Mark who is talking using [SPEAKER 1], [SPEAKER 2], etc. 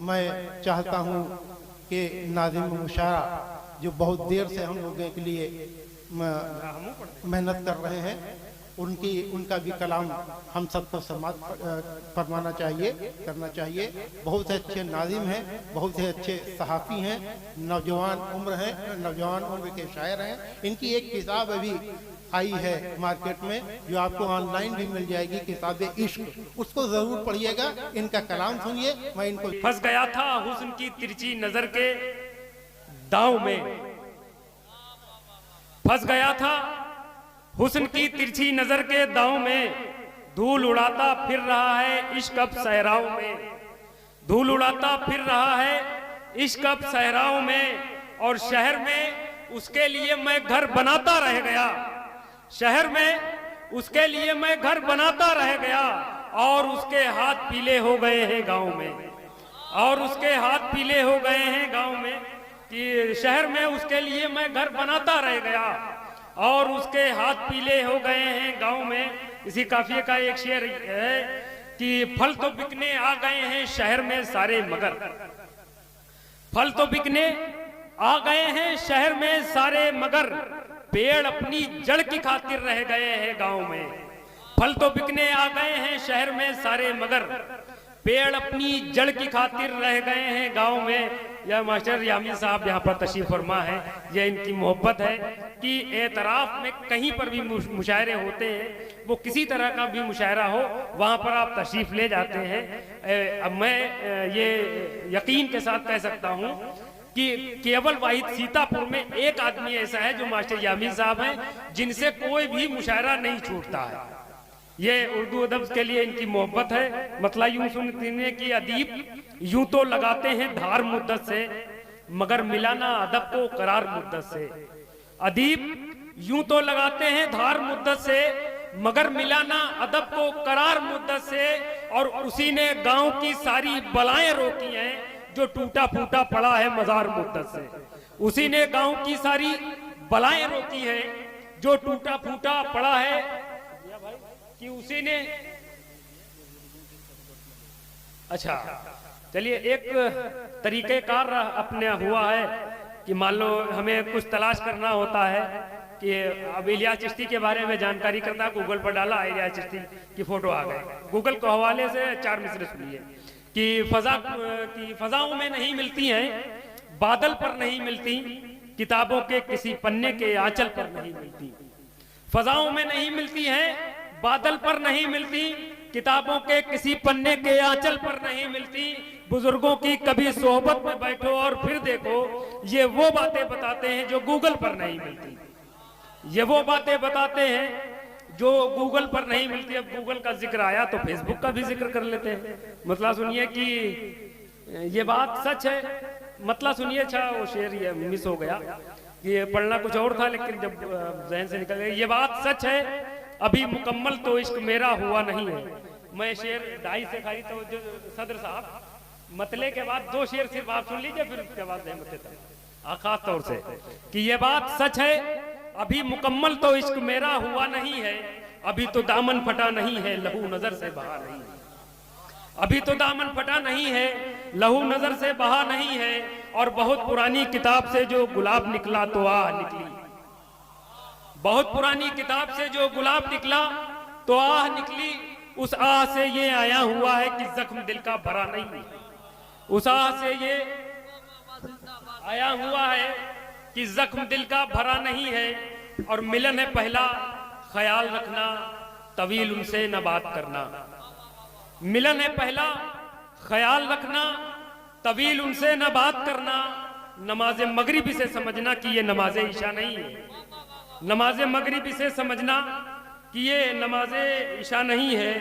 [SPEAKER 1] मैं चाहता हूँ कि नाज़िम मुशायरा जो बहुत देर से हम लोगों के लिए मेहनत कर रहे हैं, उनका भी कलाम हम सबको समाज फरमाना चाहिए, करना चाहिए। बहुत अच्छे नाज़िम हैं, बहुत ही अच्छे सहाफ़ी हैं, नौजवान उम्र हैं, नौजवान उम्र के शायर हैं। इनकी एक किताब अभी आई है मार्केट में, जो आपको ऑनलाइन भी मिल जाएगी, किताब इश्क, उसको जरूर पढ़िएगा, इनका कलाम सुनिए। मैं इनको
[SPEAKER 2] फंस गया था हुस्न की तिरछी नजर के दांव में, फंस गया था हुस्न की तिरछी नजर के दांव में, धूल उड़ाता फिर रहा है इश्क अब सहराओं में, धूल उड़ाता फिर रहा है इश्क अब सहराओं में। और शहर में उसके लिए मैं घर बनाता रह गया, शहर में उसके लिए मैं घर बनाता रह गया, और उसके हाथ पीले हो गए हैं गांव में, और उसके हाथ पीले हो गए हैं गांव में। कि शहर में उसके लिए मैं घर बनाता रह गया, और उसके हाथ पीले हो गए हैं गांव में। इसी काफिये का एक शेर है कि फल तो बिकने आ गए हैं शहर में सारे मगर, फल तो बिकने आ गए हैं शहर में सारे मगर, पेड़ अपनी जड़ की खातिर रह गए हैं गांव में। फल तो बिकने आ गए हैं शहर में सारे मगर, पेड़ अपनी जड़ की खातिर रह गए हैं गांव में। यह मास्टर यामीन साहब यहाँ पर तशरीफ फरमा है, यह इनकी मोहब्बत है कि एतराफ में कहीं पर भी मुशायरे होते हैं, वो किसी तरह का भी मुशायरा हो, वहाँ पर आप तशरीफ ले जाते हैं। अब मैं ये यकीन के साथ कह सकता हूँ कि केवल वाहिद सीतापुर में एक आदमी ऐसा है जो मास्टर यामीन साहब हैं, जिनसे कोई भी मुशायरा नहीं छूटता है। ये उर्दू अदब के लिए इनकी मोहब्बत है। मतला यूं सुनने की अदीब यूं तो लगाते हैं धार मुद्दत से, मगर मिलाना अदब को करार मुद्दत से। अदीब यूं तो लगाते हैं धार मुद्दत से, मगर मिलाना अदब को करार मुद्दत से। और उसी ने गांव की सारी बलाएं रोकी हैं, जो टूटा फूटा पड़ा है मजार मुद्दत से। उसी ने गांव की सारी बलाएं रोकी हैं, जो टूटा फूटा पड़ा है, कि उसी ने। अच्छा चलिए, एक तरीक़ेकार अपने हुआ है कि मान लो हमें कुछ तलाश करना होता है कि अब इलियास चिश्ती के बारे में जानकारी करना, गूगल पर डाला, इलियास चिश्ती की फोटो आ गई। गूगल के हवाले से 4 मिसरे सुनिए कि फजाओं में नहीं मिलती हैं, बादल पर नहीं मिलती, किताबों के किसी पन्ने के आंचल पर नहीं मिलती। फजाओं में नहीं मिलती हैं, बादल पर नहीं मिलती, किताबों के किसी पन्ने के आंचल पर नहीं मिलती। बुजुर्गों की कभी सोहबत में बैठो और फिर देखो, ये वो बातें बताते हैं जो गूगल पर नहीं मिलती, ये वो बातें बताते हैं जो गूगल पर नहीं मिलती। अब गूगल का जिक्र आया तो फेसबुक का भी जिक्र कर लेते हैं। मतलब सुनिए कि ये बात सच है, मतलब सुनिए। अच्छा वो शेर ये मिस हो गया, ये पढ़ना कुछ और था लेकिन जब जहन से निकल गया। ये बात सच है, अभी मुकम्मल तो इश्क मेरा हुआ नहीं है। मैं शेर ढाई से खाई तो जो सदर साहब मतले के बाद 2 शेर सिर्फ आप सुन लीजिए, फिर उसके बाद खास तौर से कि ये बात सच है, अभी मुकम्मल तो इश्क मेरा हुआ नहीं है, अभी तो दामन फटा नहीं है, लहू नजर से बहा नहीं है। अभी तो दामन फटा नहीं है, लहू नजर से बहा नहीं है। और बहुत पुरानी किताब से जो गुलाब निकला तो आह निकली, बहुत पुरानी किताब से जो गुलाब निकला तो आह निकली। उस आह से ये आया हुआ है कि जख्म दिल का भरा नहीं है, उस आह से ये आया हुआ है कि जख्म दिल का भरा नहीं है। और मिलन है पहला, ख्याल रखना, तवील उनसे न बात करना। मिलन है पहला, ख्याल रखना, तवील उनसे न बात करना। नमाज मगरिबी से समझना कि ये नमाज ईशा नहीं है, नमाज मगरिबी से समझना कि ये नमाज ईशा नहीं है।